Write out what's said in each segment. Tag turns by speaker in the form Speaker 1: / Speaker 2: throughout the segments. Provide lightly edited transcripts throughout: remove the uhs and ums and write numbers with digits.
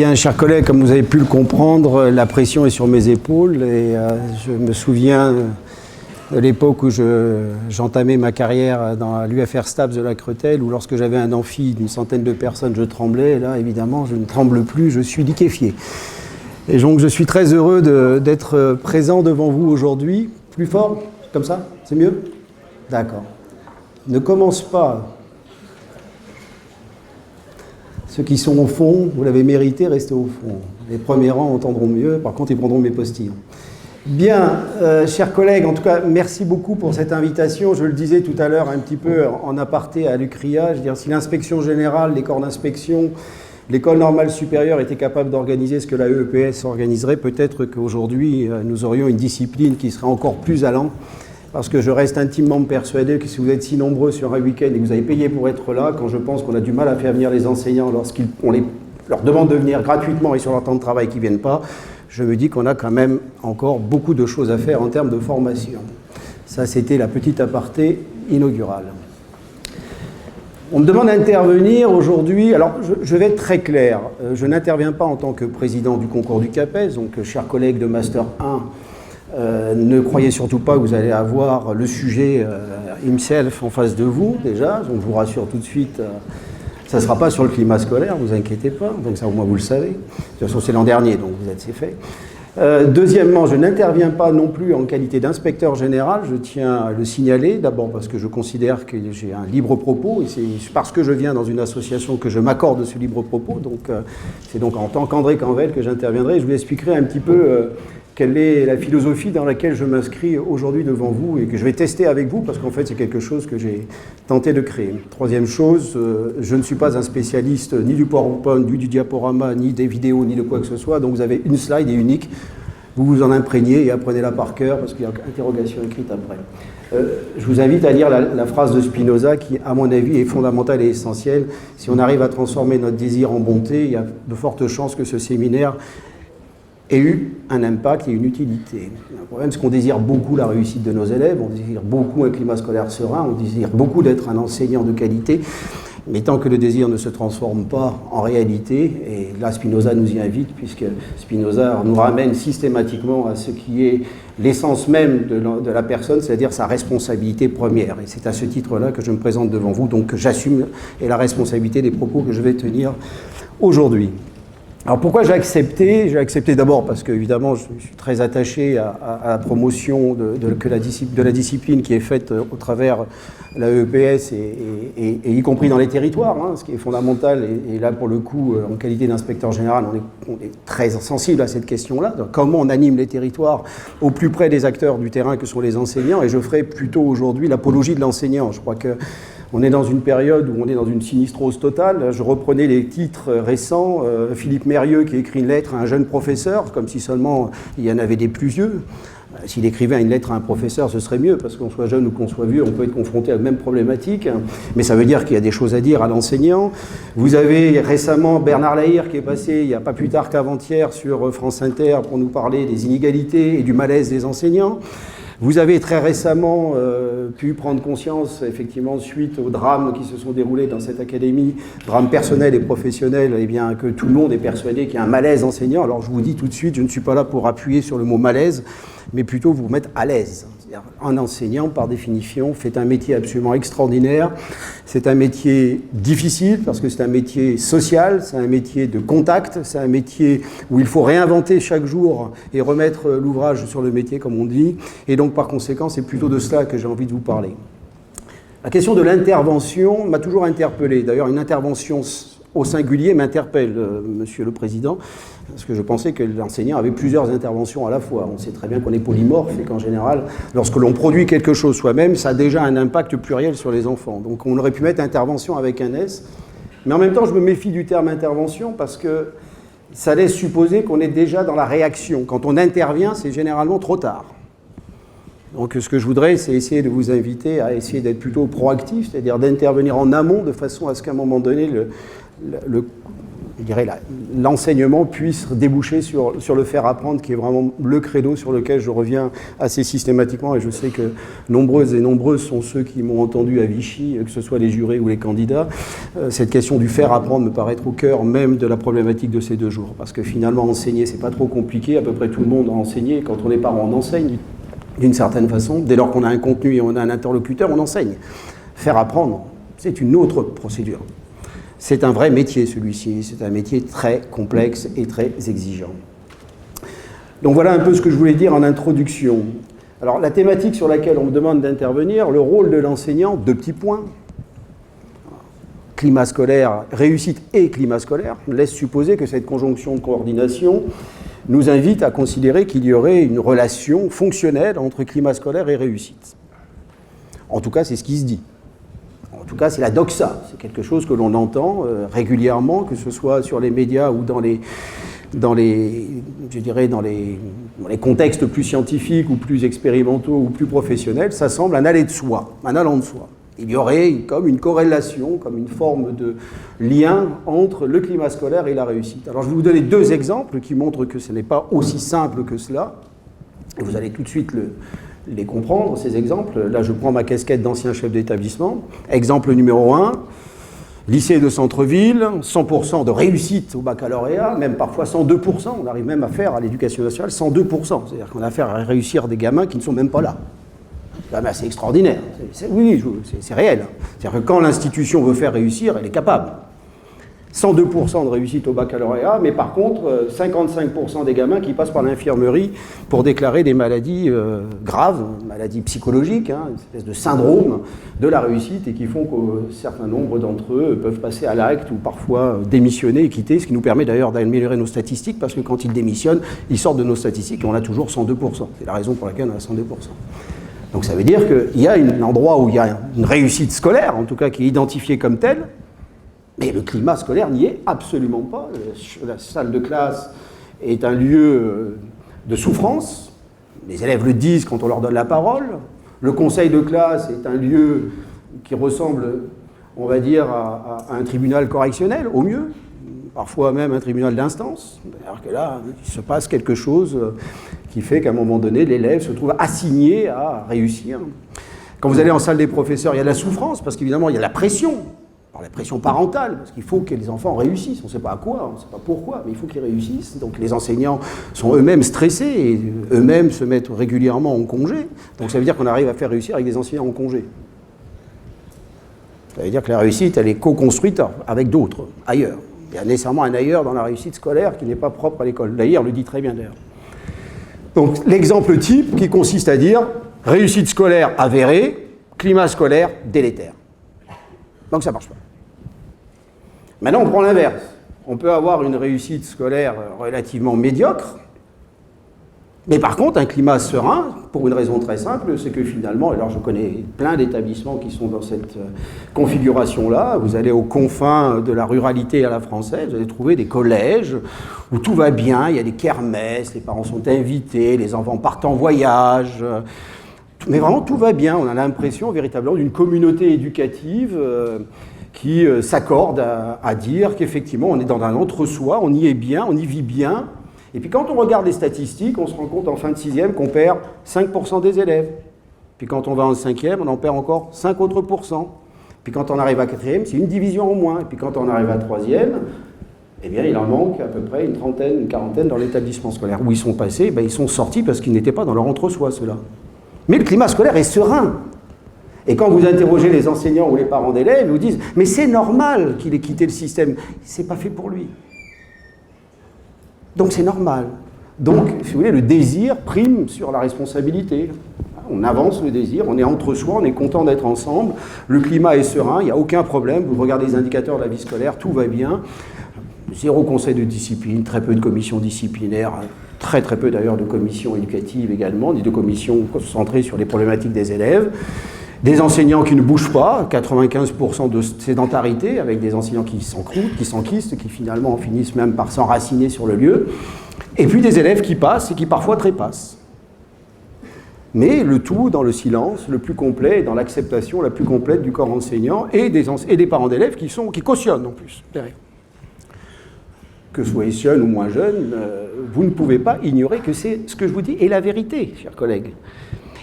Speaker 1: Bien, chers collègues, comme vous avez pu le comprendre, la pression est sur mes épaules et je me souviens de l'époque où j'entamais ma carrière dans l'UFR STAPS de la Creutelle, où lorsque j'avais un amphi d'une centaine de personnes, je tremblais. Et là, évidemment, je ne tremble plus, je suis liquéfié. Et donc, je suis très heureux d'être présent devant vous aujourd'hui. Plus fort, comme ça, c'est mieux? D'accord. Ne commence pas. Ceux qui sont au fond, vous l'avez mérité, restez au fond. Les premiers rangs entendront mieux, par contre, ils prendront mes postillons. Bien, chers collègues, en tout cas, merci beaucoup pour cette invitation. Je le disais tout à l'heure un petit peu en aparté à l'UCRIA, je veux dire, si l'inspection générale, les corps d'inspection, l'école normale supérieure était capable d'organiser ce que la EEPS organiserait, peut-être qu'aujourd'hui, nous aurions une discipline qui serait encore plus allant. Parce que je reste intimement persuadé que si vous êtes si nombreux sur un week-end et que vous avez payé pour être là, quand je pense qu'on a du mal à faire venir les enseignants lorsqu'on leur demande de venir gratuitement et sur leur temps de travail qu'ils ne viennent pas, je me dis qu'on a quand même encore beaucoup de choses à faire en termes de formation. Ça, c'était la petite aparté inaugurale. On me demande d'intervenir aujourd'hui. Alors, je vais être très clair. Je n'interviens pas en tant que président du concours du CAPES, donc chers collègues de Master 1, ne croyez surtout pas que vous allez avoir le sujet himself en face de vous, déjà. Je vous rassure tout de suite, ça ne sera pas sur le climat scolaire, ne vous inquiétez pas. Donc ça, au moins, vous le savez. De toute façon, c'est l'an dernier, donc c'est fait. Deuxièmement, je n'interviens pas non plus en qualité d'inspecteur général. Je tiens à le signaler, d'abord parce que je considère que j'ai un libre propos, et c'est parce que je viens dans une association que je m'accorde ce libre propos. Donc, c'est donc en tant qu'André Canvel que j'interviendrai. Je vous expliquerai un petit peu quelle est la philosophie dans laquelle je m'inscris aujourd'hui devant vous et que je vais tester avec vous parce qu'en fait c'est quelque chose que j'ai tenté de créer. Troisième chose, je ne suis pas un spécialiste ni du PowerPoint, du diaporama, ni des vidéos, ni de quoi que ce soit, donc vous avez une slide et unique, vous vous en imprégnez et apprenez-la par cœur parce qu'il y a une interrogation écrite après. Je vous invite à lire la phrase de Spinoza qui, à mon avis, est fondamentale et essentielle. Si on arrive à transformer notre désir en bonté, il y a de fortes chances que ce séminaire ait eu un impact et une utilité. Le problème, c'est qu'on désire beaucoup la réussite de nos élèves, on désire beaucoup un climat scolaire serein, on désire beaucoup d'être un enseignant de qualité, mais tant que le désir ne se transforme pas en réalité, et là Spinoza nous y invite, puisque Spinoza nous ramène systématiquement à ce qui est l'essence même de la personne, c'est-à-dire sa responsabilité première. Et c'est à ce titre-là que je me présente devant vous, donc j'assume la responsabilité des propos que je vais tenir aujourd'hui. Alors pourquoi j'ai accepté? J'ai accepté d'abord parce que évidemment je suis très attaché à la promotion de la discipline qui est faite au travers la EEPS et y compris dans les territoires, hein, ce qui est fondamental. Et là pour le coup, en qualité d'inspecteur général, on est très sensible à cette question-là. Donc, comment on anime les territoires au plus près des acteurs du terrain que sont les enseignants. Et je ferai plutôt aujourd'hui l'apologie de l'enseignant. Je crois que on est dans une période où on est dans une sinistrose totale. Je reprenais les titres récents. Philippe Mérieux qui écrit une lettre à un jeune professeur, comme si seulement il y en avait des plus vieux. S'il écrivait une lettre à un professeur, ce serait mieux, parce qu'on soit jeune ou qu'on soit vieux, on peut être confronté à la même problématique. Mais ça veut dire qu'il y a des choses à dire à l'enseignant. Vous avez récemment Bernard Lahire qui est passé, il n'y a pas plus tard qu'avant-hier, sur France Inter pour nous parler des inégalités et du malaise des enseignants. Vous avez très récemment pu prendre conscience, effectivement, suite aux drames qui se sont déroulés dans cette académie, drames personnels et professionnels, eh bien, que tout le monde est persuadé qu'il y a un malaise enseignant. Alors je vous dis tout de suite, je ne suis pas là pour appuyer sur le mot malaise, mais plutôt vous mettre à l'aise. C'est-à-dire, un enseignant, par définition, fait un métier absolument extraordinaire. C'est un métier difficile parce que c'est un métier social, c'est un métier de contact, c'est un métier où il faut réinventer chaque jour et remettre l'ouvrage sur le métier, comme on dit. Et donc, par conséquent, c'est plutôt de cela que j'ai envie de vous parler. La question de l'intervention m'a toujours interpellé. D'ailleurs, une intervention au singulier m'interpelle, Monsieur le Président, parce que je pensais que l'enseignant avait plusieurs interventions à la fois. On sait très bien qu'on est polymorphe et qu'en général, lorsque l'on produit quelque chose soi-même, ça a déjà un impact pluriel sur les enfants. Donc on aurait pu mettre intervention avec un S, mais en même temps, je me méfie du terme intervention parce que ça laisse supposer qu'on est déjà dans la réaction. Quand on intervient, c'est généralement trop tard. Donc ce que je voudrais, c'est essayer de vous inviter à essayer d'être plutôt proactif, c'est-à-dire d'intervenir en amont de façon à ce qu'à un moment donné, je dirais, l'enseignement puisse déboucher sur le faire apprendre, qui est vraiment le credo sur lequel je reviens assez systématiquement, et je sais que nombreuses et nombreuses sont ceux qui m'ont entendu à Vichy, que ce soit les jurés ou les candidats. Cette question du faire apprendre me paraît être au cœur même de la problématique de ces 2 jours, parce que finalement enseigner c'est pas trop compliqué, à peu près tout le monde a enseigné, quand on est parent on enseigne d'une certaine façon, dès lors qu'on a un contenu et on a un interlocuteur on enseigne. Faire apprendre, c'est une autre procédure. C'est un vrai métier, celui-ci. C'est un métier très complexe et très exigeant. Donc voilà un peu ce que je voulais dire en introduction. Alors la thématique sur laquelle on me demande d'intervenir, le rôle de l'enseignant, 2 petits points. Climat scolaire, réussite et climat scolaire, laisse supposer que cette conjonction de coordination nous invite à considérer qu'il y aurait une relation fonctionnelle entre climat scolaire et réussite. En tout cas, c'est ce qui se dit. En tout cas, c'est la doxa, c'est quelque chose que l'on entend régulièrement, que ce soit sur les médias ou dans les contextes plus scientifiques ou plus expérimentaux ou plus professionnels, ça semble un aller de soi, un allant de soi. Il y aurait comme une corrélation, comme une forme de lien entre le climat scolaire et la réussite. Alors je vais vous donner 2 exemples qui montrent que ce n'est pas aussi simple que cela, et vous allez tout de suite les comprendre, ces exemples. Là, je prends ma casquette d'ancien chef d'établissement. Exemple numéro 1, lycée de centre-ville, 100% de réussite au baccalauréat, même parfois 102%. On arrive même à faire à l'éducation nationale 102%. C'est-à-dire qu'on a affaire à réussir des gamins qui ne sont même pas là. C'est quand même assez extraordinaire. Oui, c'est réel. C'est-à-dire que quand l'institution veut faire réussir, elle est capable. 102% de réussite au baccalauréat, mais par contre, 55% des gamins qui passent par l'infirmerie pour déclarer des maladies graves, maladies psychologiques, une espèce de syndrome de la réussite, et qui font qu'un certain nombre d'entre eux peuvent passer à l'acte ou parfois démissionner et quitter, ce qui nous permet d'ailleurs d'améliorer nos statistiques, parce que quand ils démissionnent, ils sortent de nos statistiques et on a toujours 102%. C'est la raison pour laquelle on a 102%. Donc ça veut dire qu'il y a un endroit où il y a une réussite scolaire, en tout cas qui est identifiée comme telle, mais le climat scolaire n'y est absolument pas. La salle de classe est un lieu de souffrance. Les élèves le disent quand on leur donne la parole. Le conseil de classe est un lieu qui ressemble, on va dire, à un tribunal correctionnel, au mieux. Parfois même un tribunal d'instance. Alors que là, il se passe quelque chose qui fait qu'à un moment donné, l'élève se trouve assigné à réussir. Quand vous allez en salle des professeurs, il y a la souffrance, parce qu'évidemment, il y a la pression. Alors, la pression parentale, parce qu'il faut que les enfants réussissent. On ne sait pas à quoi, on ne sait pas pourquoi, mais il faut qu'ils réussissent. Donc les enseignants sont eux-mêmes stressés et eux-mêmes se mettent régulièrement en congé. Donc ça veut dire qu'on arrive à faire réussir avec des enseignants en congé. Ça veut dire que la réussite, elle est co-construite avec d'autres, ailleurs. Il y a nécessairement un ailleurs dans la réussite scolaire qui n'est pas propre à l'école. D'ailleurs, le dit très bien d'ailleurs. Donc l'exemple type qui consiste à dire réussite scolaire avérée, climat scolaire délétère. Donc ça ne marche pas. Maintenant, on prend l'inverse. On peut avoir une réussite scolaire relativement médiocre, mais par contre, un climat serein, pour une raison très simple, c'est que finalement, alors je connais plein d'établissements qui sont dans cette configuration-là, vous allez aux confins de la ruralité à la française, vous allez trouver des collèges où tout va bien, il y a des kermesses, les parents sont invités, les enfants partent en voyage, mais vraiment tout va bien, on a l'impression véritablement d'une communauté éducative qui s'accorde à dire qu'effectivement on est dans un entre-soi, on y est bien, on y vit bien. Et puis quand on regarde les statistiques, on se rend compte en fin de 6e qu'on perd 5% des élèves. Puis quand on va en 5e, on en perd encore 5 autres pourcents. Puis quand on arrive à 4e, c'est une division en moins. Et puis quand on arrive à 3e, eh bien il en manque à peu près une trentaine, une quarantaine dans l'établissement scolaire. Où ils sont passés, ils sont sortis parce qu'ils n'étaient pas dans leur entre-soi, ceux-là. Mais le climat scolaire est serein. Et quand vous interrogez les enseignants ou les parents d'élèves, ils vous disent « mais c'est normal qu'il ait quitté le système, c'est pas fait pour lui ». Donc c'est normal. Donc, si vous voulez, le désir prime sur la responsabilité. On avance le désir, on est entre soi, on est content d'être ensemble, le climat est serein, il n'y a aucun problème, vous regardez les indicateurs de la vie scolaire, tout va bien. Zéro conseil de discipline, très peu de commissions disciplinaires, très peu d'ailleurs de commissions éducatives également, ni de commissions concentrées sur les problématiques des élèves. Des enseignants qui ne bougent pas, 95% de sédentarité, avec des enseignants qui s'encroutent, qui s'enquistent, qui finalement finissent même par s'enraciner sur le lieu. Et puis des élèves qui passent et qui parfois trépassent. Mais le tout dans le silence le plus complet et dans l'acceptation la plus complète du corps enseignant et des parents d'élèves qui cautionnent en plus derrière. que soyez jeune ou moins jeune, vous ne pouvez pas ignorer que c'est ce que je vous dis est la vérité, chers collègues.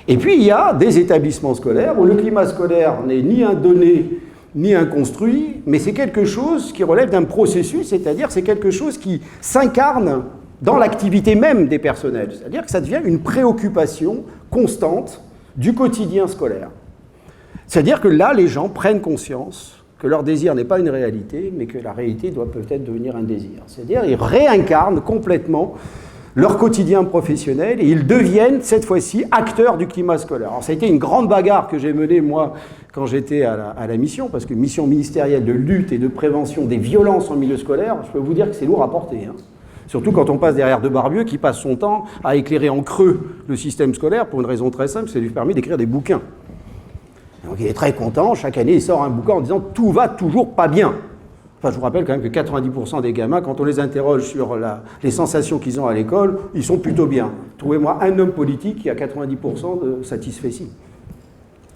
Speaker 1: Et puis il y a des établissements scolaires où le climat scolaire n'est ni un donné ni un construit, mais c'est quelque chose qui relève d'un processus, c'est-à-dire c'est quelque chose qui s'incarne dans l'activité même des personnels, c'est-à-dire que ça devient une préoccupation constante du quotidien scolaire. C'est-à-dire que là, les gens prennent conscience que leur désir n'est pas une réalité, mais que la réalité doit peut-être devenir un désir. C'est-à-dire qu'ils réincarnent complètement leur quotidien professionnel et ils deviennent, cette fois-ci, acteurs du climat scolaire. Alors ça a été une grande bagarre que j'ai menée, moi, quand j'étais à la mission, parce que mission ministérielle de lutte et de prévention des violences en milieu scolaire, je peux vous dire que c'est lourd à porter, hein. Surtout quand on passe derrière de Barbieux, qui passe son temps à éclairer en creux le système scolaire, pour une raison très simple, ça lui permet d'écrire des bouquins. Donc il est très content, chaque année il sort un bouquin en disant « tout va toujours pas bien ». Enfin, je vous rappelle quand même que 90% des gamins, quand on les interroge sur les sensations qu'ils ont à l'école, ils sont plutôt bien. Trouvez-moi un homme politique qui a 90% de satisfecit.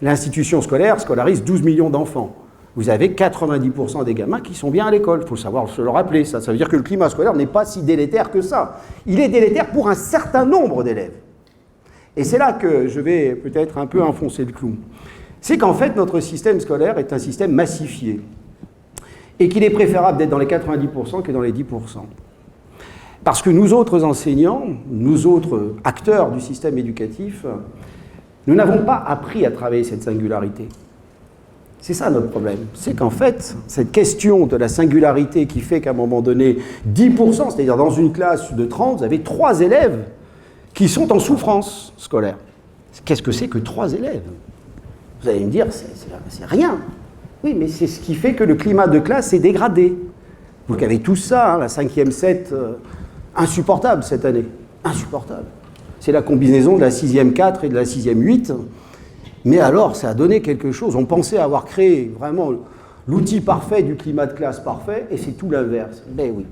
Speaker 1: L'institution scolaire scolarise 12 millions d'enfants. Vous avez 90% des gamins qui sont bien à l'école. Il faut savoir se le rappeler, ça. Ça veut dire que le climat scolaire n'est pas si délétère que ça. Il est délétère pour un certain nombre d'élèves. Et c'est là que je vais peut-être un peu enfoncer le clou. C'est qu'en fait, notre système scolaire est un système massifié. Et qu'il est préférable d'être dans les 90% que dans les 10%. Parce que nous autres enseignants, nous autres acteurs du système éducatif, nous n'avons pas appris à travailler cette singularité. C'est ça notre problème. C'est qu'en fait, cette question de la singularité qui fait qu'à un moment donné, 10%, c'est-à-dire dans une classe de 30, vous avez 3 élèves qui sont en souffrance scolaire. Qu'est-ce que c'est que 3 élèves? Vous allez me dire, c'est rien. Oui, mais c'est ce qui fait que le climat de classe s'est dégradé. Vous avez tout ça, hein, la 5e 7, insupportable cette année. Insupportable. C'est la combinaison de la 6e 4 et de la 6e 8. Mais alors, ça a donné quelque chose. On pensait avoir créé vraiment l'outil parfait du climat de classe parfait, et c'est tout l'inverse. Ben oui.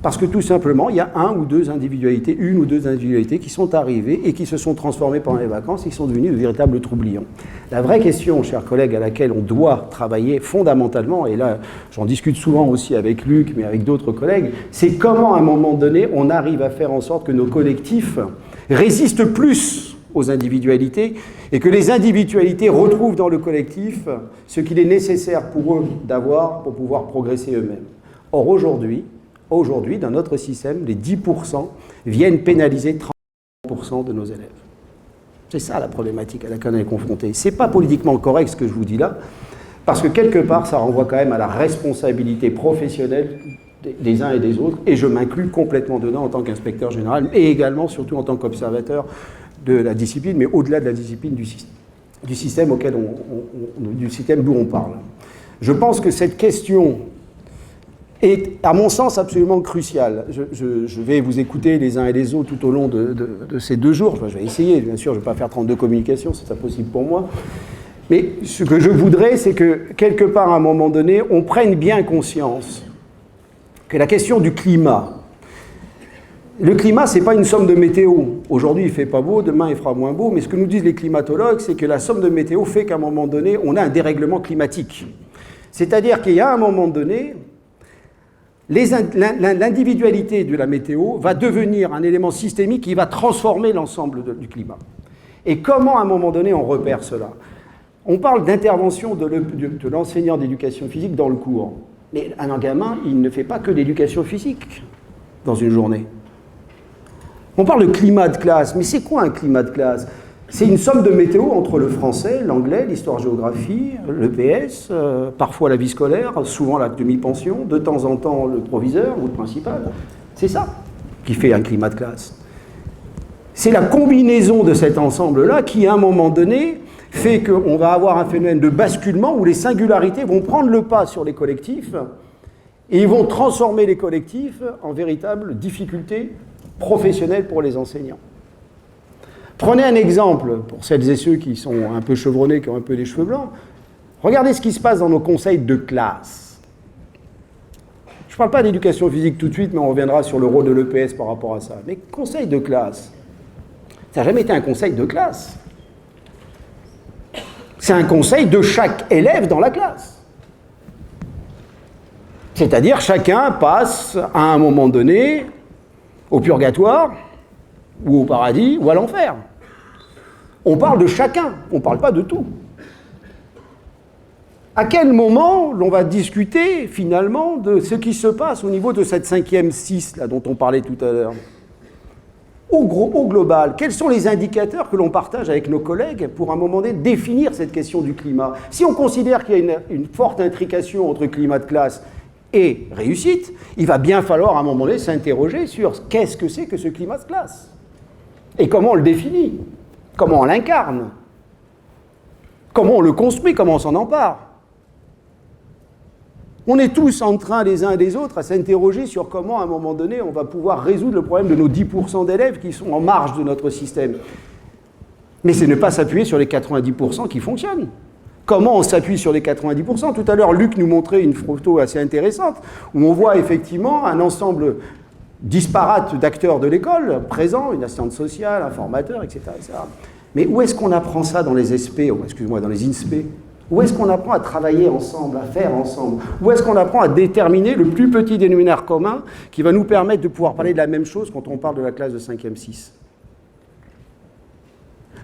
Speaker 1: Parce que tout simplement, il y a une ou deux individualités qui sont arrivées et qui se sont transformées pendant les vacances et qui sont devenues de véritables troublions. La vraie question, chers collègues, à laquelle on doit travailler fondamentalement, et là, j'en discute souvent aussi avec Luc, mais avec d'autres collègues, c'est comment, à un moment donné, on arrive à faire en sorte que nos collectifs résistent plus aux individualités et que les individualités retrouvent dans le collectif ce qu'il est nécessaire pour eux d'avoir pour pouvoir progresser eux-mêmes. Or, aujourd'hui, dans notre système, les 10% viennent pénaliser 30% de nos élèves. C'est ça la problématique à laquelle on est confronté. Ce n'est pas politiquement correct ce que je vous dis là, parce que quelque part, ça renvoie quand même à la responsabilité professionnelle des uns et des autres, et je m'inclus complètement dedans en tant qu'inspecteur général, et également, surtout en tant qu'observateur de la discipline, mais au-delà de la discipline du système du système d'où on parle. Je pense que cette question est, à mon sens, absolument crucial. Je vais vous écouter les uns et les autres tout au long de ces 2 jours. Je vais essayer, bien sûr, je ne vais pas faire 32 communications, c'est impossible pour moi. Mais ce que je voudrais, c'est que, quelque part, à un moment donné, on prenne bien conscience que la question du climat, le climat, ce n'est pas une somme de météo. Aujourd'hui, il ne fait pas beau, demain, il fera moins beau, mais ce que nous disent les climatologues, c'est que la somme de météo fait qu'à un moment donné, on a un dérèglement climatique. C'est-à-dire qu'il y a un moment donné, l'individualité de la météo va devenir un élément systémique qui va transformer l'ensemble du climat. Et comment, à un moment donné, on repère cela? On parle d'intervention de l'enseignant d'éducation physique dans le cours. Mais un gamin, il ne fait pas que l'éducation physique dans une journée. On parle de climat de classe, mais c'est quoi un climat de classe? C'est une somme de météo entre le français, l'anglais, l'histoire-géographie, le PS, parfois la vie scolaire, souvent la demi-pension, de temps en temps le proviseur ou le principal. C'est ça qui fait un climat de classe. C'est la combinaison de cet ensemble-là qui, à un moment donné, fait qu'on va avoir un phénomène de basculement où les singularités vont prendre le pas sur les collectifs et ils vont transformer les collectifs en véritables difficultés professionnelles pour les enseignants. Prenez un exemple, pour celles et ceux qui sont un peu chevronnés, qui ont un peu les cheveux blancs. Regardez ce qui se passe dans nos conseils de classe. Je ne parle pas d'éducation physique tout de suite, mais on reviendra sur le rôle de l'EPS par rapport à ça. Mais conseil de classe, ça n'a jamais été un conseil de classe. C'est un conseil de chaque élève dans la classe. C'est-à-dire chacun passe à un moment donné au purgatoire, ou au paradis, ou à l'enfer. On parle de chacun, on ne parle pas de tout. À quel moment l'on va discuter finalement de ce qui se passe au niveau de cette 5e 6 là, dont on parlait tout à l'heure? Au global, quels sont les indicateurs que l'on partage avec nos collègues pour à un moment donné définir cette question du climat? Si on considère qu'il y a une forte intrication entre climat de classe et réussite, il va bien falloir à un moment donné s'interroger sur qu'est-ce que c'est que ce climat de classe et comment on le définit, comment on l'incarne, comment on le construit, comment on s'en empare. On est tous en train, les uns et les autres, à s'interroger sur comment, à un moment donné, on va pouvoir résoudre le problème de nos 10% d'élèves qui sont en marge de notre système. Mais c'est ne pas s'appuyer sur les 90% qui fonctionnent. Comment on s'appuie sur les 90%? Tout à l'heure, Luc nous montrait une photo assez intéressante où on voit effectivement un ensemble disparate d'acteurs de l'école présents, une assistante sociale, un formateur, etc., etc. Mais où est-ce qu'on apprend ça dans les SP, excuse-moi, dans les INSPE? Où est-ce qu'on apprend à travailler ensemble, à faire ensemble? Où est-ce qu'on apprend à déterminer le plus petit dénominateur commun qui va nous permettre de pouvoir parler de la même chose quand on parle de la classe de 5e 6?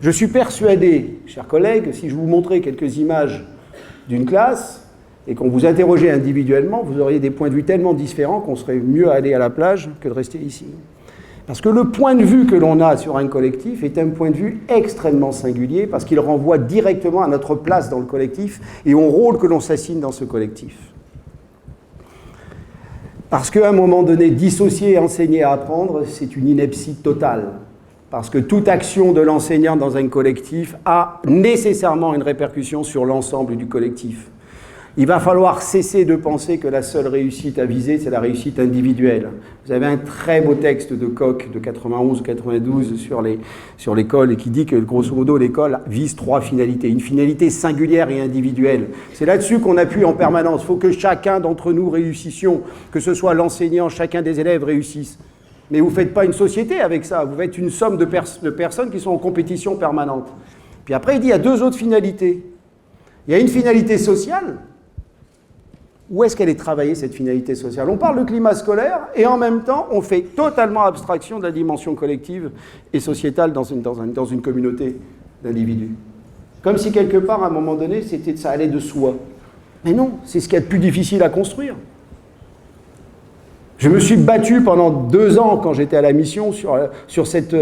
Speaker 1: Je suis persuadé, chers collègues, si je vous montrais quelques images d'une classe et qu'on vous interrogeait individuellement, vous auriez des points de vue tellement différents qu'on serait mieux à aller à la plage que de rester ici. Parce que le point de vue que l'on a sur un collectif est un point de vue extrêmement singulier parce qu'il renvoie directement à notre place dans le collectif et au rôle que l'on s'assigne dans ce collectif. Parce qu'à un moment donné, dissocier, enseigner, apprendre, c'est une ineptie totale. Parce que toute action de l'enseignant dans un collectif a nécessairement une répercussion sur l'ensemble du collectif. Il va falloir cesser de penser que la seule réussite à viser, c'est la réussite individuelle. Vous avez un très beau texte de Koch de 91 ou 92 sur l'école et qui dit que, grosso modo, l'école vise 3 finalités. Une finalité singulière et individuelle. C'est là-dessus qu'on appuie en permanence. Il faut que chacun d'entre nous réussissions, que ce soit l'enseignant, chacun des élèves réussisse. Mais vous ne faites pas une société avec ça. Vous faites une somme de personnes qui sont en compétition permanente. Puis après, il dit qu'il y a 2 autres finalités. Il y a une finalité sociale. Où est-ce qu'elle est travaillée, cette finalité sociale? On parle de climat scolaire et en même temps, on fait totalement abstraction de la dimension collective et sociétale dans une communauté d'individus. Comme si quelque part, à un moment donné, ça allait de soi. Mais non, c'est ce qu'il y a de plus difficile à construire. Je me suis battu pendant 2 ans, quand j'étais à la mission, sur cette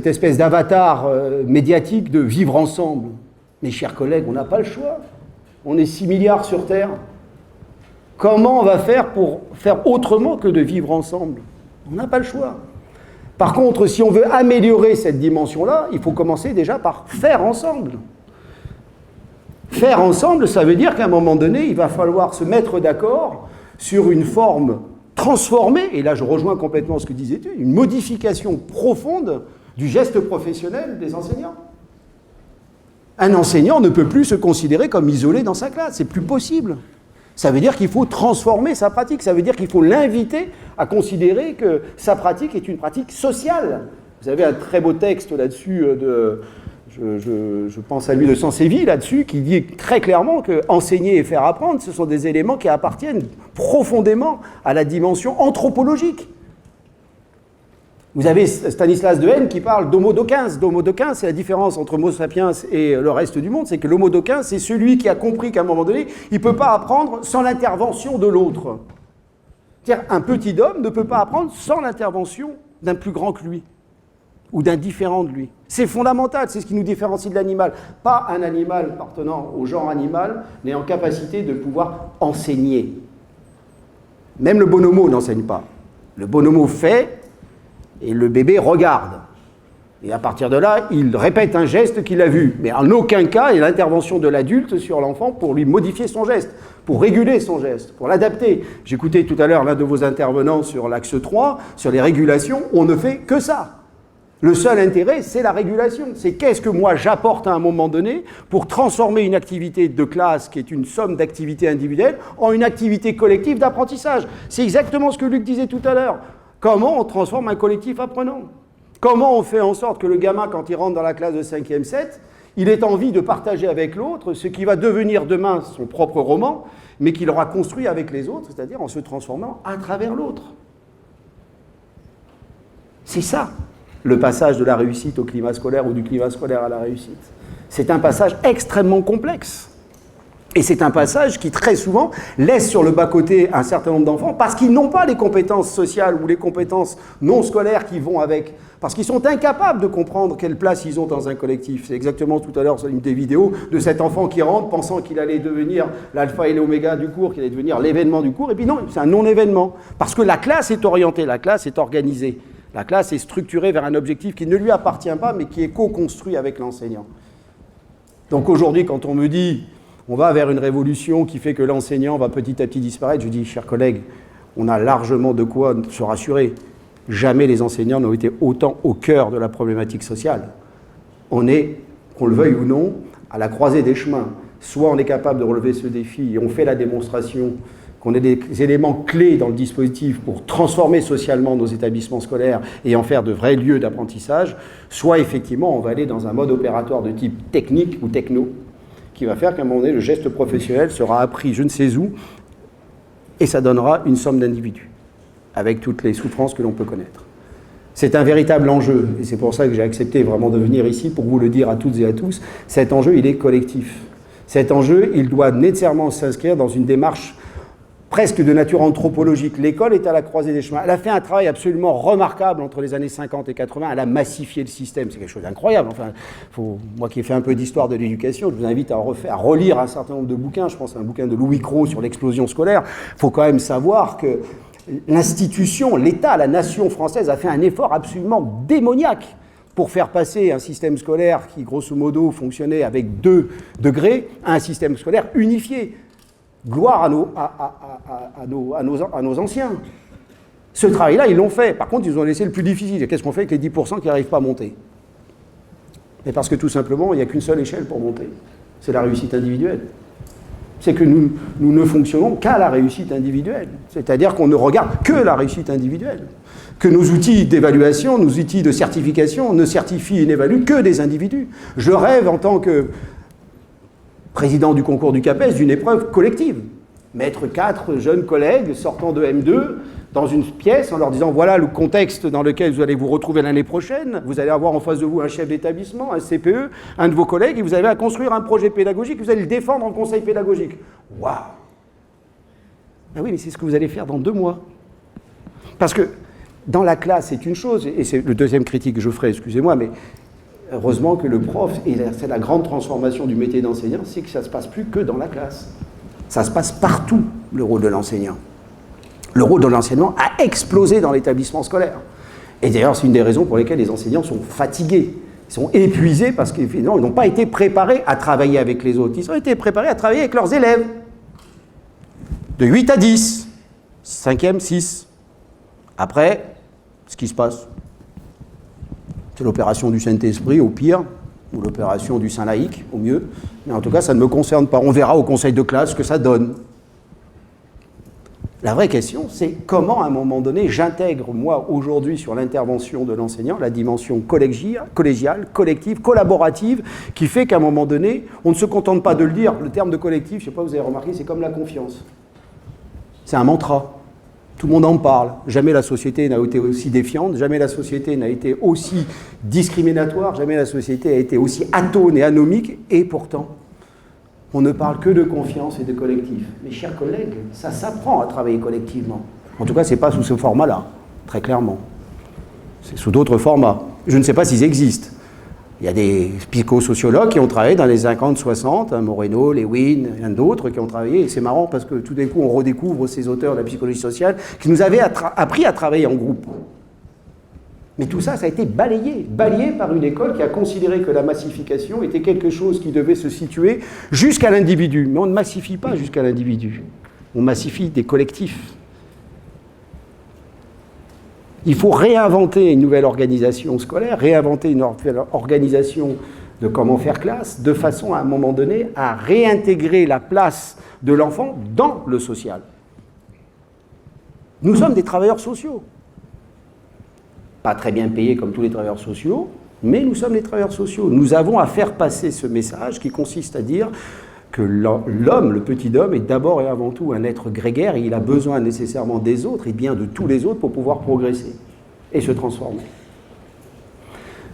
Speaker 1: espèce d'avatar médiatique de vivre ensemble. Mes chers collègues, on n'a pas le choix. On est 6 milliards sur Terre. Comment on va faire pour faire autrement que de vivre ensemble? On n'a pas le choix. Par contre, si on veut améliorer cette dimension-là, il faut commencer déjà par faire ensemble. Faire ensemble, ça veut dire qu'à un moment donné, il va falloir se mettre d'accord sur une forme transformée, et là je rejoins complètement ce que disais-tu, une modification profonde du geste professionnel des enseignants. Un enseignant ne peut plus se considérer comme isolé dans sa classe, c'est plus possible. Ça veut dire qu'il faut transformer sa pratique, ça veut dire qu'il faut l'inviter à considérer que sa pratique est une pratique sociale. Vous avez un très beau texte là-dessus, je pense à lui de Sansévi là-dessus, qui dit très clairement que enseigner et faire apprendre, ce sont des éléments qui appartiennent profondément à la dimension anthropologique. Vous avez Stanislas Dehaene qui parle d'homo docens. D'homo docens, c'est la différence entre Homo sapiens et le reste du monde, c'est que l'homo docens, c'est celui qui a compris qu'à un moment donné, il ne peut pas apprendre sans l'intervention de l'autre. C'est-à-dire, un petit homme ne peut pas apprendre sans l'intervention d'un plus grand que lui, ou d'un différent de lui. C'est fondamental, c'est ce qui nous différencie de l'animal. Pas un animal appartenant au genre animal n'est en capacité de pouvoir enseigner. Même le bonomo n'enseigne pas. Le bonomo fait, et le bébé regarde. Et à partir de là, il répète un geste qu'il a vu. Mais en aucun cas, il y a l'intervention de l'adulte sur l'enfant pour lui modifier son geste, pour réguler son geste, pour l'adapter. J'écoutais tout à l'heure l'un de vos intervenants sur l'axe 3, sur les régulations. On ne fait que ça. Le seul intérêt, c'est la régulation. C'est qu'est-ce que moi j'apporte à un moment donné pour transformer une activité de classe, qui est une somme d'activités individuelles, en une activité collective d'apprentissage. C'est exactement ce que Luc disait tout à l'heure. Comment on transforme un collectif apprenant? Comment on fait en sorte que le gamin, quand il rentre dans la classe de 5e 7, Il est envie de partager avec l'autre ce qui va devenir demain son propre roman, mais qu'il aura construit avec les autres, c'est-à-dire en se transformant à travers l'autre. C'est ça, le passage de la réussite au climat scolaire ou du climat scolaire à la réussite. C'est un passage extrêmement complexe. Et c'est un passage qui, très souvent, laisse sur le bas-côté un certain nombre d'enfants parce qu'ils n'ont pas les compétences sociales ou les compétences non scolaires qui vont avec. Parce qu'ils sont incapables de comprendre quelle place ils ont dans un collectif. C'est exactement tout à l'heure sur une des vidéos de cet enfant qui rentre pensant qu'il allait devenir l'alpha et l'oméga du cours, qu'il allait devenir l'événement du cours. Et puis non, c'est un non-événement. Parce que la classe est orientée, la classe est organisée. La classe est structurée vers un objectif qui ne lui appartient pas, mais qui est co-construit avec l'enseignant. Donc aujourd'hui, quand on me dit on va vers une révolution qui fait que l'enseignant va petit à petit disparaître, je dis, chers collègues, on a largement de quoi se rassurer. Jamais les enseignants n'ont été autant au cœur de la problématique sociale. On est, qu'on le veuille ou non, à la croisée des chemins. Soit on est capable de relever ce défi et on fait la démonstration qu'on ait des éléments clés dans le dispositif pour transformer socialement nos établissements scolaires et en faire de vrais lieux d'apprentissage, soit effectivement on va aller dans un mode opératoire de type technique ou techno, qui va faire qu'à un moment donné, le geste professionnel sera appris je ne sais où, et ça donnera une somme d'individus, avec toutes les souffrances que l'on peut connaître. C'est un véritable enjeu, et c'est pour ça que j'ai accepté vraiment de venir ici, pour vous le dire à toutes et à tous, cet enjeu, il est collectif. Cet enjeu, il doit nécessairement s'inscrire dans une démarche presque de nature anthropologique. L'école est à la croisée des chemins. Elle a fait un travail absolument remarquable entre les années 50 et 80. Elle a massifié le système. C'est quelque chose d'incroyable. Enfin, moi qui ai fait un peu d'histoire de l'éducation, je vous invite à relire un certain nombre de bouquins. Je pense à un bouquin de Louis Cros sur l'explosion scolaire. Il faut quand même savoir que l'institution, l'État, la nation française a fait un effort absolument démoniaque pour faire passer un système scolaire qui, grosso modo, fonctionnait avec 2 degrés à un système scolaire unifié. Gloire à nos anciens. Ce travail-là, ils l'ont fait. Par contre, ils ont laissé le plus difficile. Qu'est-ce qu'on fait avec les 10% qui n'arrivent pas à monter? Et parce que tout simplement, il n'y a qu'une seule échelle pour monter. C'est la réussite individuelle. C'est que nous ne fonctionnons qu'à la réussite individuelle. C'est-à-dire qu'on ne regarde que la réussite individuelle. Que nos outils d'évaluation, nos outils de certification ne certifient et n'évaluent que des individus. Je rêve en tant que président du concours du CAPES, d'une épreuve collective. Mettre 4 jeunes collègues sortant de M2 dans une pièce en leur disant voilà le contexte dans lequel vous allez vous retrouver l'année prochaine, vous allez avoir en face de vous un chef d'établissement, un CPE, un de vos collègues, et vous avez à construire un projet pédagogique, vous allez le défendre en conseil pédagogique. Waouh! Ben oui, mais c'est ce que vous allez faire dans 2 mois. Parce que dans la classe, c'est une chose, et c'est le deuxième critique que je ferai, excusez-moi, mais heureusement que le prof, et c'est la grande transformation du métier d'enseignant, c'est que ça ne se passe plus que dans la classe. Ça se passe partout, le rôle de l'enseignant. Le rôle de l'enseignement a explosé dans l'établissement scolaire. Et d'ailleurs, c'est une des raisons pour lesquelles les enseignants sont fatigués. Ils sont épuisés parce qu'ils n'ont pas été préparés à travailler avec les autres. Ils ont été préparés à travailler avec leurs élèves. De 8 à 10, 5e, 6. Après, ce qui se passe, c'est l'opération du Saint-Esprit, au pire, ou l'opération du Saint-Laïque, au mieux. Mais en tout cas, ça ne me concerne pas. On verra au conseil de classe ce que ça donne. La vraie question, c'est comment, à un moment donné, j'intègre, moi, aujourd'hui, sur l'intervention de l'enseignant, la dimension collégiale, collective, collaborative, qui fait qu'à un moment donné, on ne se contente pas de le dire. Le terme de collectif, je ne sais pas, vous avez remarqué, c'est comme la confiance. C'est un mantra. Tout le monde en parle. Jamais la société n'a été aussi défiante, jamais la société n'a été aussi discriminatoire, jamais la société a été aussi atone et anomique, et pourtant, on ne parle que de confiance et de collectif. Mes chers collègues, ça s'apprend à travailler collectivement. En tout cas, ce n'est pas sous ce format-là, très clairement. C'est sous d'autres formats. Je ne sais pas s'ils existent. Il y a des psychosociologues qui ont travaillé dans les 50-60, Moreno, Lewin, et d'autres qui ont travaillé. Et c'est marrant parce que tout d'un coup, on redécouvre ces auteurs de la psychologie sociale qui nous avaient appris à travailler en groupe. Mais tout ça, ça a été balayé par une école qui a considéré que la massification était quelque chose qui devait se situer jusqu'à l'individu. Mais on ne massifie pas jusqu'à l'individu. On massifie des collectifs. Il faut réinventer une nouvelle organisation scolaire, réinventer une nouvelle organisation de comment faire classe, de façon à un moment donné à réintégrer la place de l'enfant dans le social. Nous sommes des travailleurs sociaux. Pas très bien payés comme tous les travailleurs sociaux, Mais nous sommes les travailleurs sociaux. Nous avons à faire passer ce message qui consiste à dire que l'homme, le petit homme, est d'abord et avant tout un être grégaire et il a besoin nécessairement des autres et bien de tous les autres pour pouvoir progresser et se transformer.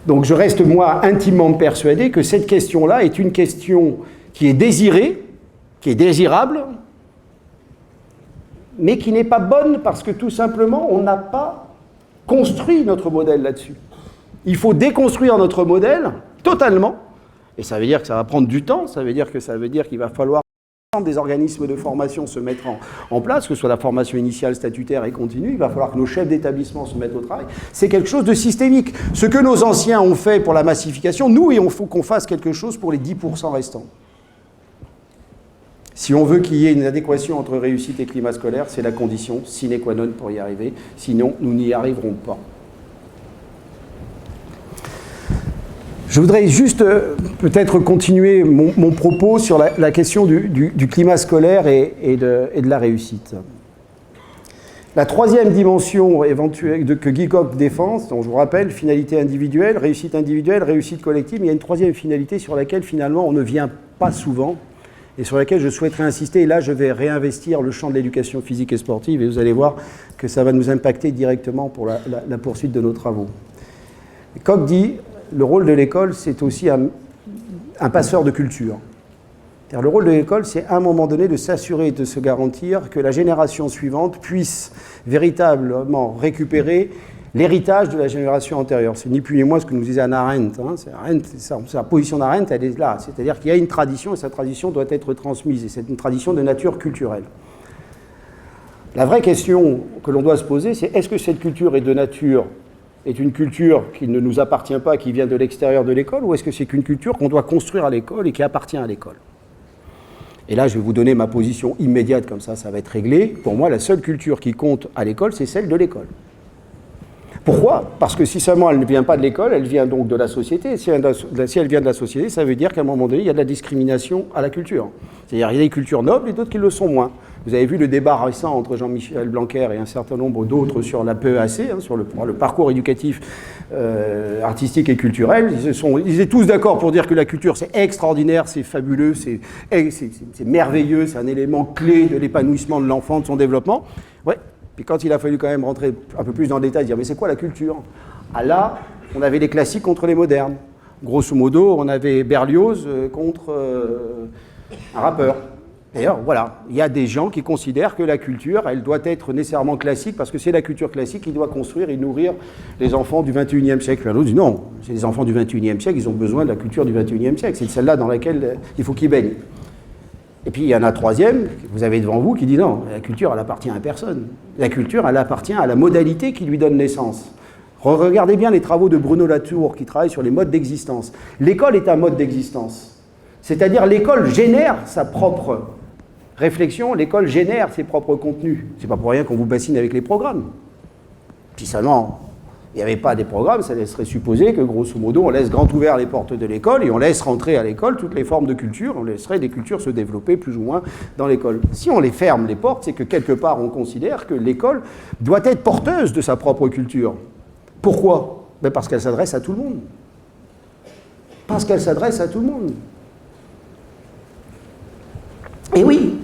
Speaker 1: Donc je reste, moi, intimement persuadé que cette question-là est une question qui est désirée, qui est désirable, mais qui n'est pas bonne parce que tout simplement, on n'a pas construit notre modèle là-dessus. Il faut déconstruire notre modèle totalement, et ça veut dire que ça va prendre du temps, ça veut dire qu'il va falloir que des organismes de formation se mettent en place, que ce soit la formation initiale, statutaire et continue, il va falloir que nos chefs d'établissement se mettent au travail. C'est quelque chose de systémique. Ce que nos anciens ont fait pour la massification, nous, il faut qu'on fasse quelque chose pour les 10% restants. Si on veut qu'il y ait une adéquation entre réussite et climat scolaire, c'est la condition sine qua non pour y arriver. Sinon, nous n'y arriverons pas. Je voudrais juste peut-être continuer mon propos sur la question du climat scolaire et de la réussite. La troisième dimension éventuelle que Guy Coq défend, dont je vous rappelle, finalité individuelle, réussite collective, mais il y a une troisième finalité sur laquelle finalement on ne vient pas souvent, et sur laquelle je souhaiterais insister, et là je vais réinvestir le champ de l'éducation physique et sportive, et vous allez voir que ça va nous impacter directement pour la poursuite de nos travaux. Coq dit, le rôle de l'école, c'est aussi un passeur de culture. C'est-à-dire, le rôle de l'école, c'est à un moment donné de s'assurer et de se garantir que la génération suivante puisse véritablement récupérer l'héritage de la génération antérieure. C'est ni plus ni moins ce que nous disait Hannah Arendt. La position d'Arendt, elle est là. C'est-à-dire qu'il y a une tradition et cette tradition doit être transmise. Et c'est une tradition de nature culturelle. La vraie question que l'on doit se poser, c'est est-ce que cette culture est une culture qui ne nous appartient pas, qui vient de l'extérieur de l'école, ou est-ce que c'est qu'une culture qu'on doit construire à l'école et qui appartient à l'école ? Et là, je vais vous donner ma position immédiate, comme ça va être réglé. Pour moi, la seule culture qui compte à l'école, c'est celle de l'école. Pourquoi ? Parce que si seulement elle ne vient pas de l'école, elle vient donc de la société. Si elle vient de la société, ça veut dire qu'à un moment donné, il y a de la discrimination à la culture. C'est-à-dire qu'il y a des cultures nobles et d'autres qui le sont moins. Vous avez vu le débat récent entre Jean-Michel Blanquer et un certain nombre d'autres sur la PEAC, sur le parcours éducatif, artistique et culturel. Ils étaient tous d'accord pour dire que la culture, c'est extraordinaire, c'est fabuleux, c'est merveilleux, c'est un élément clé de l'épanouissement de l'enfant, de son développement. Ouais. Puis quand il a fallu quand même rentrer un peu plus dans le détail, dire mais c'est quoi la culture ? Ah là, on avait les classiques contre les modernes. Grosso modo, on avait Berlioz contre un rappeur. D'ailleurs, voilà, il y a des gens qui considèrent que la culture, elle doit être nécessairement classique parce que c'est la culture classique qui doit construire et nourrir les enfants du XXIe siècle. L'autre dit non, c'est les enfants du XXIe siècle, ils ont besoin de la culture du XXIe siècle. C'est celle-là dans laquelle il faut qu'ils baignent. Et puis il y en a un troisième, que vous avez devant vous, qui dit non, la culture, elle appartient à personne. La culture, elle appartient à la modalité qui lui donne naissance. Regardez bien les travaux de Bruno Latour qui travaille sur les modes d'existence. L'école est un mode d'existence. C'est-à-dire l'école génère sa propre réflexion, l'école génère ses propres contenus. C'est pas pour rien qu'on vous bassine avec les programmes. Puis seulement, il n'y avait pas des programmes, ça laisserait supposer que, grosso modo, on laisse grand ouvert les portes de l'école et on laisse rentrer à l'école toutes les formes de culture, on laisserait des cultures se développer plus ou moins dans l'école. Si on les ferme, les portes, c'est que quelque part, on considère que l'école doit être porteuse de sa propre culture. Pourquoi ? Ben parce qu'elle s'adresse à tout le monde. Parce qu'elle s'adresse à tout le monde. Et oui,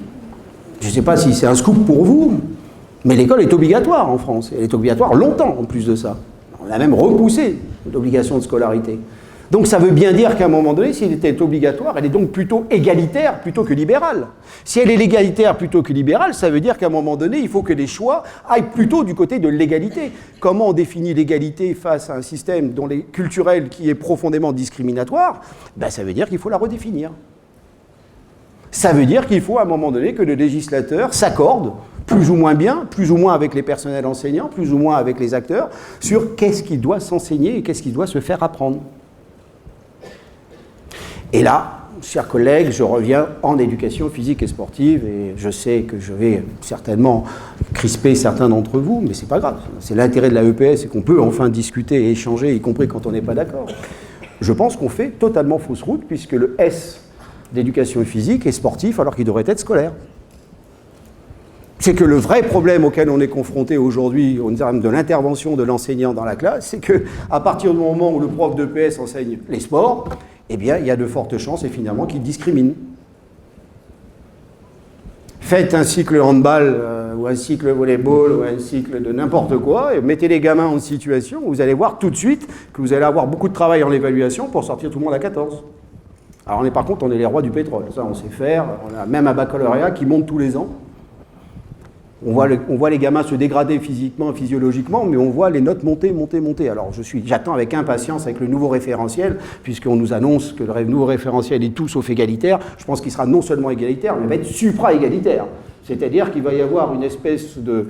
Speaker 1: je ne sais pas si c'est un scoop pour vous, mais l'école est obligatoire en France. Elle est obligatoire longtemps en plus de ça. On a même repoussé l'obligation de scolarité. Donc ça veut bien dire qu'à un moment donné, s'il était obligatoire, elle est donc plutôt égalitaire plutôt que libérale. Si elle est égalitaire plutôt que libérale, ça veut dire qu'à un moment donné, il faut que les choix aillent plutôt du côté de l'égalité. Comment on définit l'égalité face à un système culturel qui est profondément discriminatoire ? Ben, ça veut dire qu'il faut la redéfinir. Ça veut dire qu'il faut à un moment donné que le législateur s'accorde plus ou moins bien, plus ou moins avec les personnels enseignants, plus ou moins avec les acteurs, sur qu'est-ce qui doit s'enseigner et qu'est-ce qui doit se faire apprendre. Et là, chers collègues, je reviens en éducation physique et sportive, et je sais que je vais certainement crisper certains d'entre vous, mais c'est pas grave. C'est l'intérêt de la EPS, c'est qu'on peut enfin discuter et échanger, y compris quand on n'est pas d'accord. Je pense qu'on fait totalement fausse route, puisque le S d'éducation physique est sportif alors qu'il devrait être scolaire. c'est que le vrai problème auquel on est confronté aujourd'hui, en termes de l'intervention de l'enseignant dans la classe, c'est qu'à partir du moment où le prof de PS enseigne les sports, eh bien, il y a de fortes chances, et finalement, qu'il discrimine. Faites un cycle handball, ou un cycle volleyball, ou un cycle de n'importe quoi, et mettez les gamins en situation, vous allez voir tout de suite que vous allez avoir beaucoup de travail en évaluation pour sortir tout le monde à 14. Alors, par contre, on est les rois du pétrole. Ça, on sait faire. On a même un baccalauréat qui monte tous les ans. On voit les gamins se dégrader physiquement, physiologiquement, mais on voit les notes monter, monter, monter. Alors j'attends avec impatience avec le nouveau référentiel, puisqu'on nous annonce que le nouveau référentiel est tout sauf égalitaire. Je pense qu'il sera non seulement égalitaire, mais va être supra-égalitaire. C'est-à-dire qu'il va y avoir une espèce de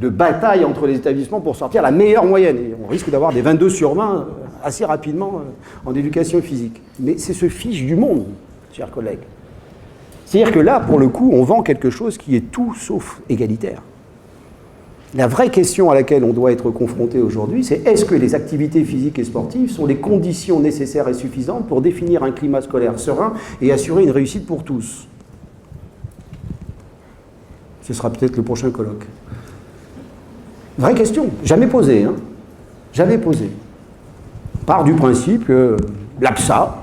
Speaker 1: bataille entre les établissements pour sortir la meilleure moyenne. Et on risque d'avoir des 22 sur 20 assez rapidement en éducation physique. Mais c'est ce fiche du monde, chers collègues. C'est-à-dire que là, pour le coup, on vend quelque chose qui est tout sauf égalitaire. La vraie question à laquelle on doit être confronté aujourd'hui, c'est est-ce que les activités physiques et sportives sont les conditions nécessaires et suffisantes pour définir un climat scolaire serein et assurer une réussite pour tous? Ce sera peut-être le prochain colloque. Vraie question, jamais posée, hein. Jamais posée. Part du principe que l'APSA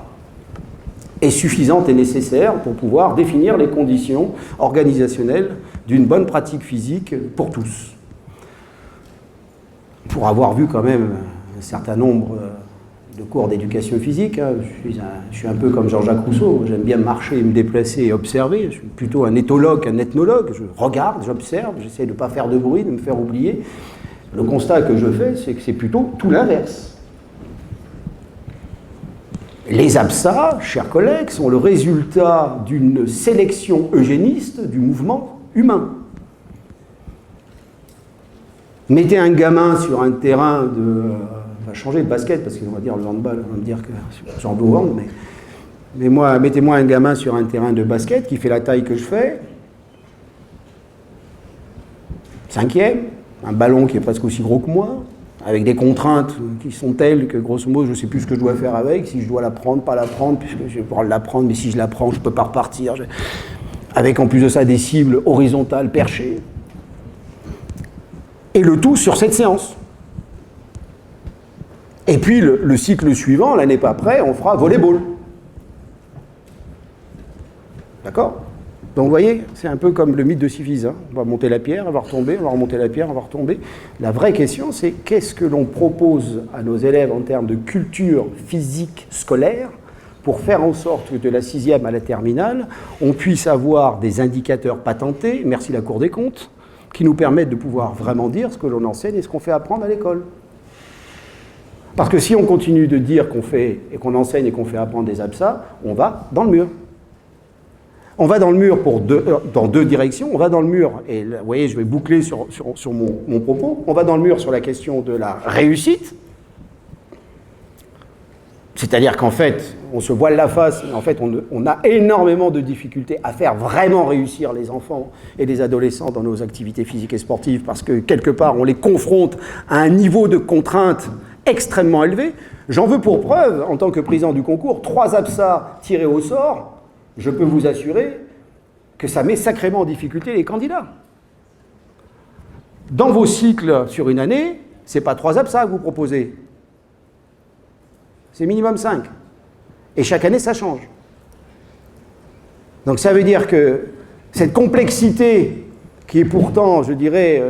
Speaker 1: est suffisante et nécessaire pour pouvoir définir les conditions organisationnelles d'une bonne pratique physique pour tous. Pour avoir vu quand même un certain nombre de cours d'éducation physique, hein, je suis un peu comme Jean-Jacques Rousseau, j'aime bien marcher, me déplacer et observer, je suis plutôt un éthologue qu'un ethnologue, je regarde, j'observe, j'essaie de ne pas faire de bruit, de me faire oublier. Le constat que je fais, c'est que c'est plutôt tout l'inverse. Les APSA, chers collègues, sont le résultat d'une sélection eugéniste du mouvement humain. Mettez un gamin sur un terrain de... on va changer de basket, parce qu'on va dire le handball, on va me dire que j'en dois vendre, mais moi, mettez-moi un gamin sur un terrain de basket qui fait la taille que je fais, 5e, un ballon qui est presque aussi gros que moi, avec des contraintes qui sont telles que, grosso modo, je ne sais plus ce que je dois faire avec, si je dois la prendre, pas la prendre, puisque je vais pouvoir la prendre, mais si je la prends, je ne peux pas repartir. Avec en plus de ça des cibles horizontales perchées. Et le tout sur cette séance. Et puis le cycle suivant, l'année après, on fera volleyball. D'accord ? Donc vous voyez, c'est un peu comme le mythe de Sisyphe, hein. On va monter la pierre, on va retomber, on va remonter la pierre, on va retomber. La vraie question, c'est qu'est-ce que l'on propose à nos élèves en termes de culture physique scolaire pour faire en sorte que de la 6e à la terminale, on puisse avoir des indicateurs patentés, merci la Cour des comptes, qui nous permettent de pouvoir vraiment dire ce que l'on enseigne et ce qu'on fait apprendre à l'école. Parce que si on continue de dire qu'on fait et qu'on enseigne et qu'on fait apprendre des APSA, on va dans le mur. On va dans le mur dans deux directions. On va dans le mur, et là, vous voyez, je vais boucler sur mon propos, on va dans le mur sur la question de la réussite. C'est-à-dire qu'en fait, on se voile la face, mais en fait, on a énormément de difficultés à faire vraiment réussir les enfants et les adolescents dans nos activités physiques et sportives, parce que quelque part, on les confronte à un niveau de contrainte extrêmement élevé. J'en veux pour preuve, en tant que président du concours, 3 APSA tirés au sort. Je peux vous assurer que ça met sacrément en difficulté les candidats. Dans vos cycles sur une année, ce n'est pas 3 APSA que vous proposez. C'est minimum 5. Et chaque année, ça change. Donc ça veut dire que cette complexité, qui est pourtant, je dirais,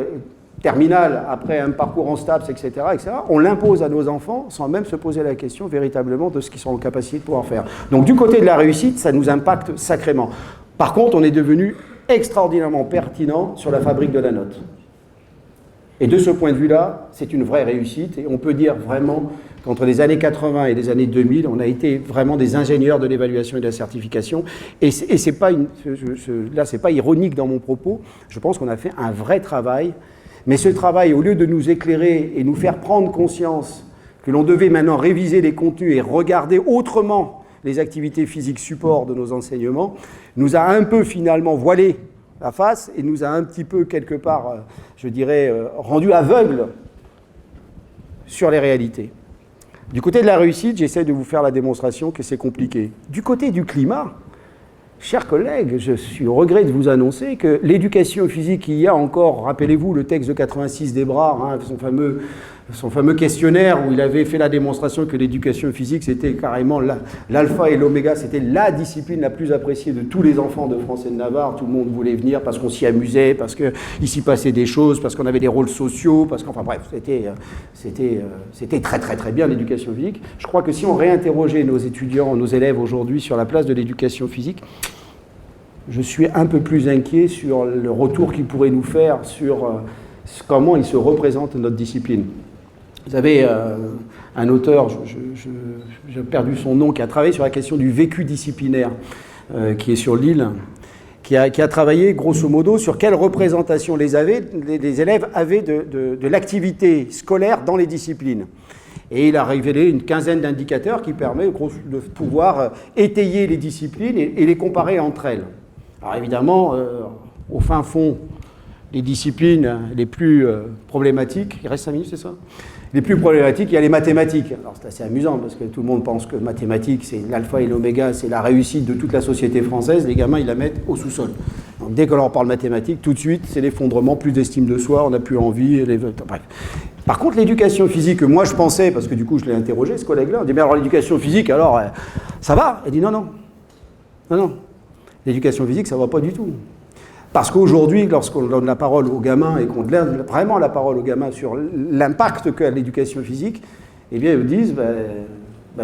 Speaker 1: terminale, après un parcours en STAPS, etc., on l'impose à nos enfants sans même se poser la question véritablement de ce qu'ils sont en capacité de pouvoir faire. Donc du côté de la réussite, ça nous impacte sacrément. Par contre, on est devenu extraordinairement pertinent sur la fabrique de la note. Et de ce point de vue-là, c'est une vraie réussite. Et on peut dire vraiment qu'entre les années 80 et les années 2000, on a été vraiment des ingénieurs de l'évaluation et de la certification. Et c'est pas là, c'est pas ironique dans mon propos. Je pense qu'on a fait un vrai travail. Mais ce travail, au lieu de nous éclairer et nous faire prendre conscience que l'on devait maintenant réviser les contenus et regarder autrement les activités physiques support de nos enseignements, nous a un peu finalement voilé la face et nous a un petit peu quelque part, je dirais, rendu aveugles sur les réalités. Du côté de la réussite, j'essaie de vous faire la démonstration que c'est compliqué. Du côté du climat, chers collègues, je suis au regret de vous annoncer que l'éducation physique, il y a encore, rappelez-vous le texte de 86 d'Hébrard, hein, son fameux questionnaire où il avait fait la démonstration que l'éducation physique, c'était carrément l'alpha et l'oméga, c'était la discipline la plus appréciée de tous les enfants de France et de Navarre. Tout le monde voulait venir parce qu'on s'y amusait, parce qu'il s'y passait des choses, parce qu'on avait des rôles sociaux, enfin bref, c'était très très très bien l'éducation physique. Je crois que si on réinterrogeait nos étudiants, nos élèves aujourd'hui sur la place de l'éducation physique, je suis un peu plus inquiet sur le retour qu'ils pourraient nous faire sur comment ils se représentent notre discipline. Vous avez un auteur, j'ai perdu son nom, qui a travaillé sur la question du vécu disciplinaire, qui est sur l'île, qui a travaillé grosso modo sur quelle représentation les élèves avaient de l'activité scolaire dans les disciplines. Et il a révélé une quinzaine d'indicateurs qui permettent de pouvoir étayer les disciplines et les comparer entre elles. Alors évidemment, au fin fond, les disciplines les plus problématiques, il reste 5 minutes, c'est ça ? Les plus problématiques, il y a les mathématiques. Alors c'est assez amusant parce que tout le monde pense que mathématiques, c'est l'alpha et l'oméga, c'est la réussite de toute la société française. Les gamins, ils la mettent au sous-sol. Donc dès qu'on leur parle mathématiques, tout de suite, c'est l'effondrement, plus d'estime de soi, on n'a plus envie. Bref. Par contre, l'éducation physique, moi je pensais, parce que du coup je l'ai interrogé, ce collègue-là, on dit, mais alors l'éducation physique, alors ça va ? Il dit non. L'éducation physique, ça ne va pas du tout. Parce qu'aujourd'hui, lorsqu'on donne la parole aux gamins et qu'on donne vraiment la parole aux gamins sur l'impact qu'a l'éducation physique, eh bien, ils disent,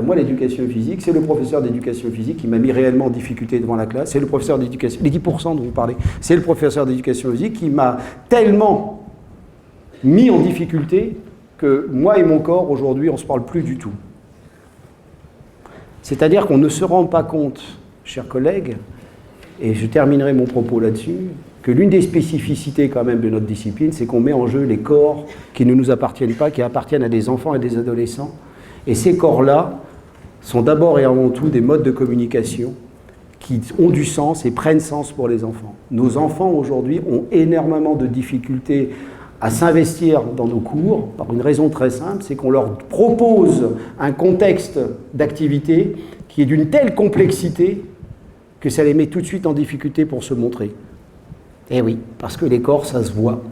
Speaker 1: moi, l'éducation physique, c'est le professeur d'éducation physique qui m'a mis réellement en difficulté devant la classe, c'est le professeur d'éducation, les 10% dont vous parlez, c'est le professeur d'éducation physique qui m'a tellement mis en difficulté que moi et mon corps, aujourd'hui, on ne se parle plus du tout. C'est-à-dire qu'on ne se rend pas compte, chers collègues, et je terminerai mon propos là-dessus, que l'une des spécificités quand même de notre discipline, c'est qu'on met en jeu les corps qui ne nous appartiennent pas, qui appartiennent à des enfants et des adolescents. Et ces corps-là sont d'abord et avant tout des modes de communication qui ont du sens et prennent sens pour les enfants. Nos enfants aujourd'hui ont énormément de difficultés à s'investir dans nos cours, par une raison très simple, c'est qu'on leur propose un contexte d'activité qui est d'une telle complexité que ça les met tout de suite en difficulté pour se montrer. Eh oui, parce que les corps, ça se voit.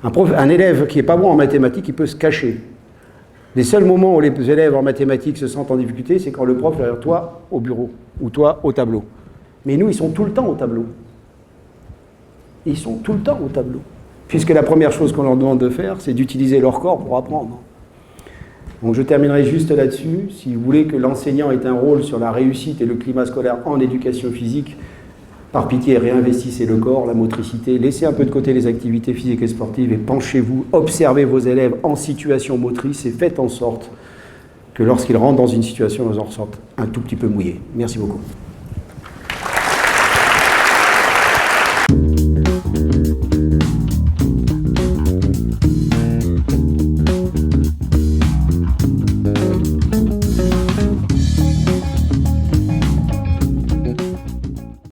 Speaker 1: Un élève qui n'est pas bon en mathématiques, il peut se cacher. Les seuls moments où les élèves en mathématiques se sentent en difficulté, c'est quand le prof est derrière toi au bureau, ou toi au tableau. Mais nous, ils sont tout le temps au tableau. Ils sont tout le temps au tableau. Puisque la première chose qu'on leur demande de faire, c'est d'utiliser leur corps pour apprendre. Donc je terminerai juste là-dessus. Si vous voulez que l'enseignant ait un rôle sur la réussite et le climat scolaire en éducation physique, par pitié, réinvestissez le corps, la motricité, laissez un peu de côté les activités physiques et sportives et penchez-vous, observez vos élèves en situation motrice et faites en sorte que lorsqu'ils rentrent dans une situation, ils en ressortent un tout petit peu mouillés. Merci beaucoup.